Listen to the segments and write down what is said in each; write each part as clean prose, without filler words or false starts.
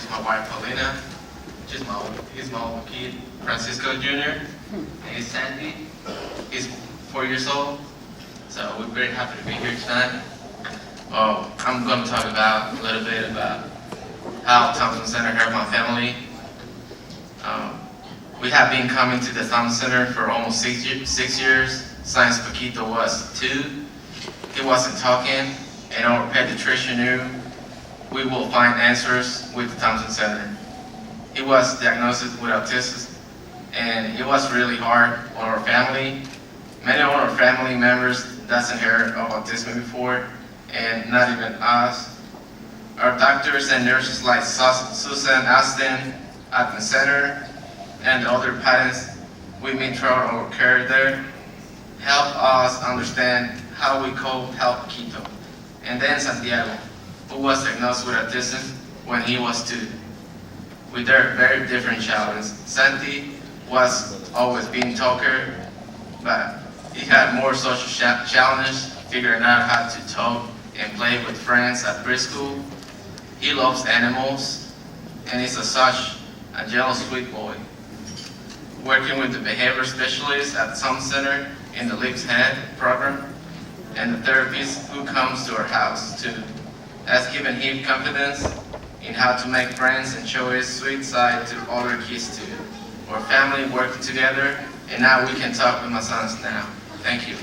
my wife Paulina, he's my old kid, Francisco Jr., and he's Sandy. He's 4 years old, so we're very happy to be here tonight. I'm going to talk about a little bit about how Thompson Center helped my family. We have been coming to the Thompson Center for almost 6 years. Since Paquito was 2, he wasn't talking, and our pediatrician knew we will find answers with the Thompson Center. He was diagnosed with autism, and it was really hard on our family. Many of our family members doesn't hear of autism before, and not even us. Our doctors and nurses like Susan Aston at the center and the other parents we meet throughout our care there help us understand how we could help Quito. And then Santiago, who was diagnosed with autism when he was 2. With their very different challenges. Santi was always being talker, but he had more social challenges, figuring out how to talk and play with friends at preschool. He loves animals, and he's such a jealous sweet boy. Working with the behavior specialist at some center in the Lips Head program, and the therapist who comes to our house too, has given him confidence in how to make friends and show his sweet side to other kids too. Our family working together, and now we can talk with my sons now. Thank you.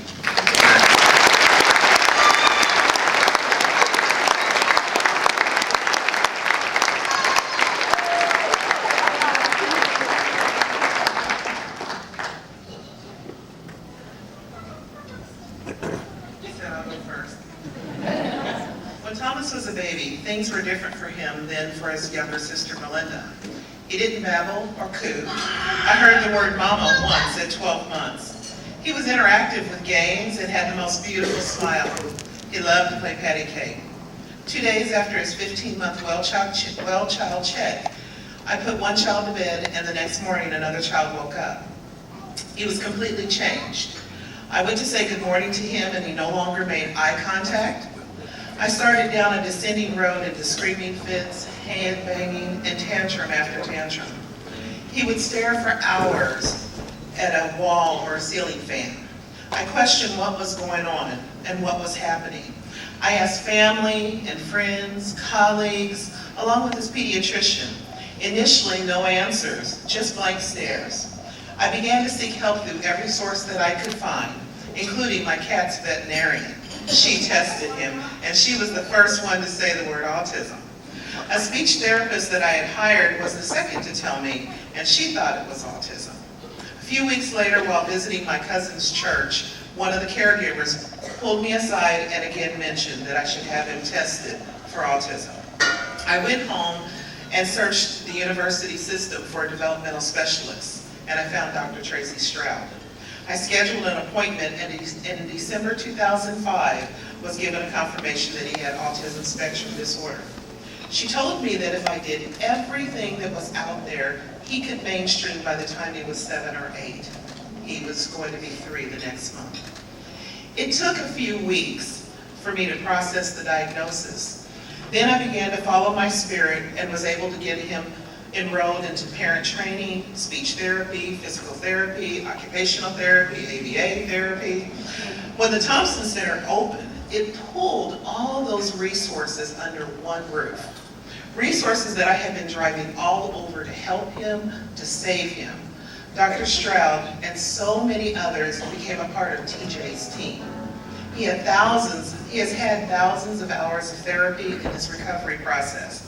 Things were different for him than for his younger sister, Melinda. He didn't babble or coo. I heard the word mama once at 12 months. He was interactive with games and had the most beautiful smile. He loved to play patty cake. 2 days after his 15-month well child check, I put one child to bed, and the next morning another child woke up. He was completely changed. I went to say good morning to him, and he no longer made eye contact. I started down a descending road into screaming fits, hand banging, and tantrum after tantrum. He would stare for hours at a wall or a ceiling fan. I questioned what was going on and what was happening. I asked family and friends, colleagues, along with his pediatrician. Initially, no answers, just blank stares. I began to seek help through every source that I could find, including my cat's veterinarian. She tested him, and she was the first one to say the word autism. A speech therapist that I had hired was the second to tell me, and she thought it was autism. A few weeks later, while visiting my cousin's church, one of the caregivers pulled me aside and again mentioned that I should have him tested for autism. I went home and searched the university system for a developmental specialist, and I found Dr. Tracy Stroud. I scheduled an appointment, and in December 2005 was given a confirmation that he had autism spectrum disorder. She told me that if I did everything that was out there, he could mainstream by the time he was 7 or 8. He was going to be 3 the next month. It took a few weeks for me to process the diagnosis. Then I began to follow my spirit and was able to get him enrolled into parent training, speech therapy, physical therapy, occupational therapy, ABA therapy. When the Thompson Center opened, it pulled all those resources under one roof. Resources that I had been driving all over to help him, to save him. Dr. Stroud and so many others became a part of TJ's team. He has had thousands of hours of therapy in his recovery process.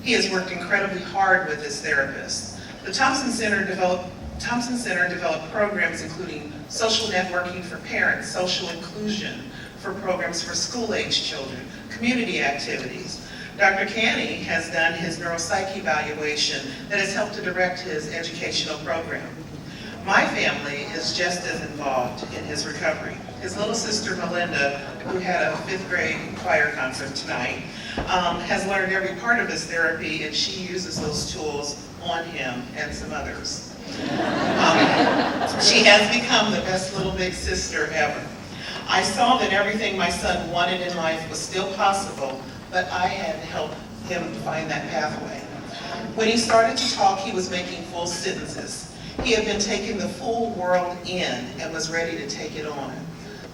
He has worked incredibly hard with his therapist. The Thompson Center developed programs including social networking for parents, social inclusion for programs for school-age children, community activities. Dr. Canny has done his neuropsych evaluation that has helped to direct his educational program. My family is just as involved in his recovery. His little sister Melinda, who had a 5th grade choir concert tonight, has learned every part of his therapy, and she uses those tools on him and some others. She has become the best little big sister ever. I saw that everything my son wanted in life was still possible, but I had to help him find that pathway. When he started to talk, he was making full sentences. He had been taking the full world in and was ready to take it on.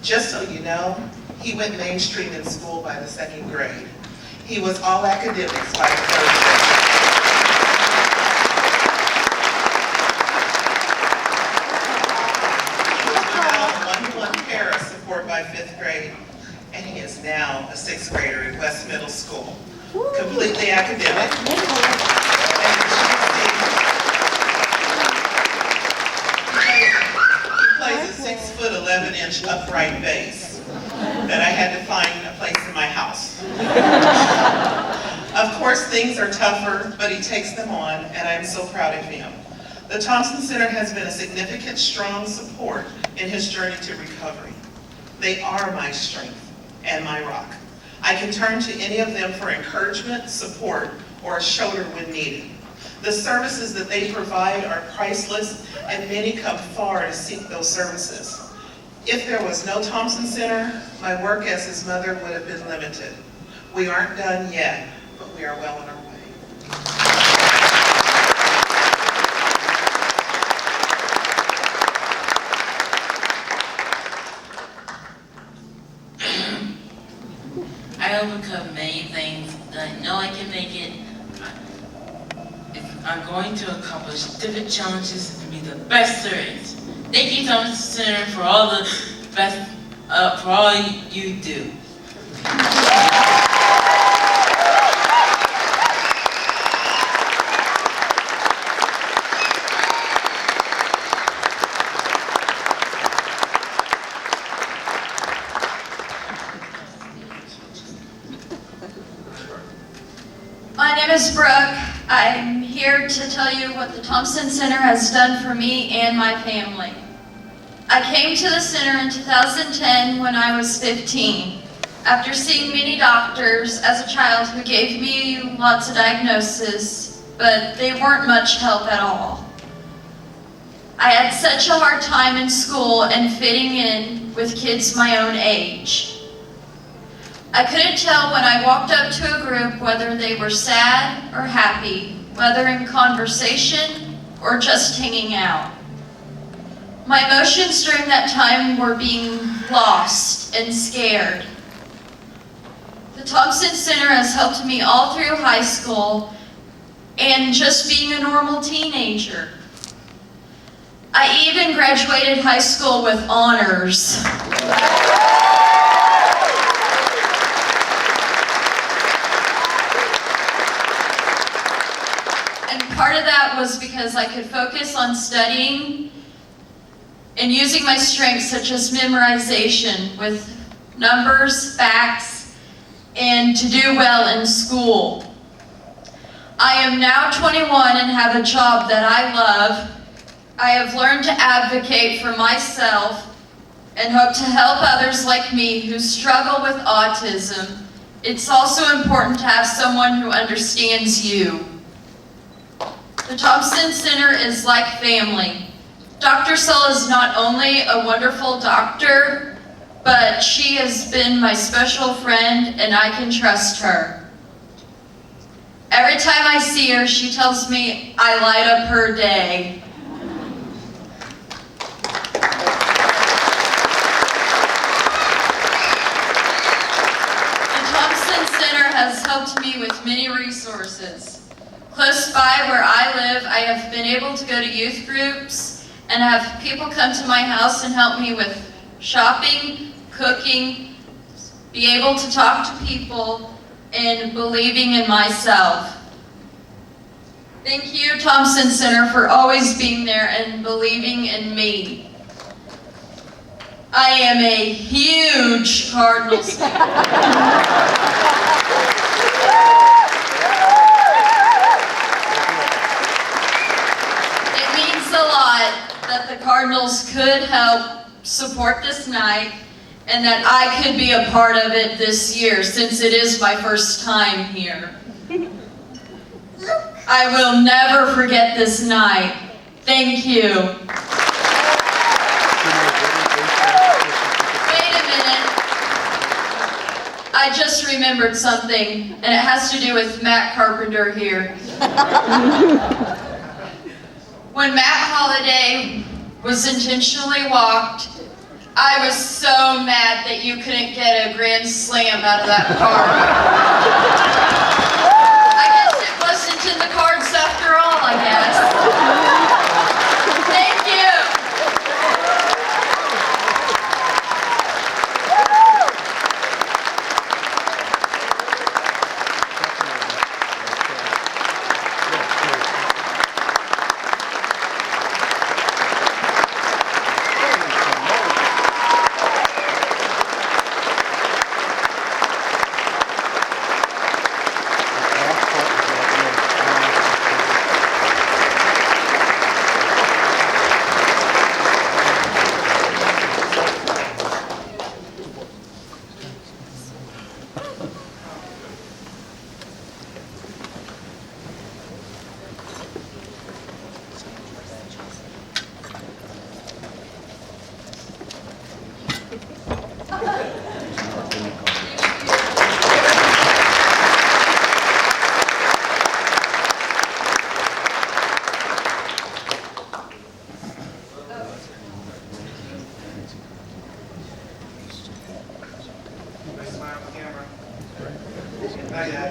Just so you know, he went mainstream in school by the 2nd grade. He was all academics by the 3rd grade. He was without a 1-to-1 pair of support by 5th grade, and he is now a 6th grader at West Middle School. Completely academic. And he plays a 6'11" upright bass that I had to find a place in my house. Of course, things are tougher, but he takes them on, and I am so proud of him. The Thompson Center has been a significant, strong support in his journey to recovery. They are my strength and my rock. I can turn to any of them for encouragement, support, or a shoulder when needed. The services that they provide are priceless, and many come far to seek those services. If there was no Thompson Center, my work as his mother would have been limited. We aren't done yet, but we are well on our way. I overcome many things that I know I can make it. If I'm going to accomplish different challenges and be the best there is. Thank you, Thompson Center, for all the best, for all you do. My name is Brooke. I'm here to tell you what the Thompson Center has done for me and my family. I came to the center in 2010 when I was 15. After seeing many doctors as a child who gave me lots of diagnoses, but they weren't much help at all. I had such a hard time in school and fitting in with kids my own age. I couldn't tell when I walked up to a group whether they were sad or happy, whether in conversation or just hanging out. My emotions during that time were being lost and scared. The Thompson Center has helped me all through high school and just being a normal teenager. I even graduated high school with honors. And part of that was because I could focus on studying and using my strengths such as memorization with numbers, facts, and to do well in school. I am now 21 and have a job that I love. I have learned to advocate for myself and hope to help others like me who struggle with autism. It's also important to have someone who understands you. The Thompson Center is like family. Dr. Sull is not only a wonderful doctor, but she has been my special friend and I can trust her. Every time I see her, she tells me I light up her day. The Thompson Center has helped me with many resources. Close by where I live, I have been able to go to youth groups and have people come to my house and help me with shopping, cooking, be able to talk to people, and believing in myself. Thank you, Thompson Center, for always being there and believing in me. I am a huge Cardinals fan. That the Cardinals could help support this night and that I could be a part of it this year since it is my first time here. I will never forget this night. Thank you. Wait a minute. I just remembered something, and it has to do with Matt Carpenter here. When Matt Holliday was intentionally walked, I was so mad that you couldn't get a grand slam out of that card. I guess it wasn't in the cards after all, I guess. Thank you. Smile on camera. Not yet.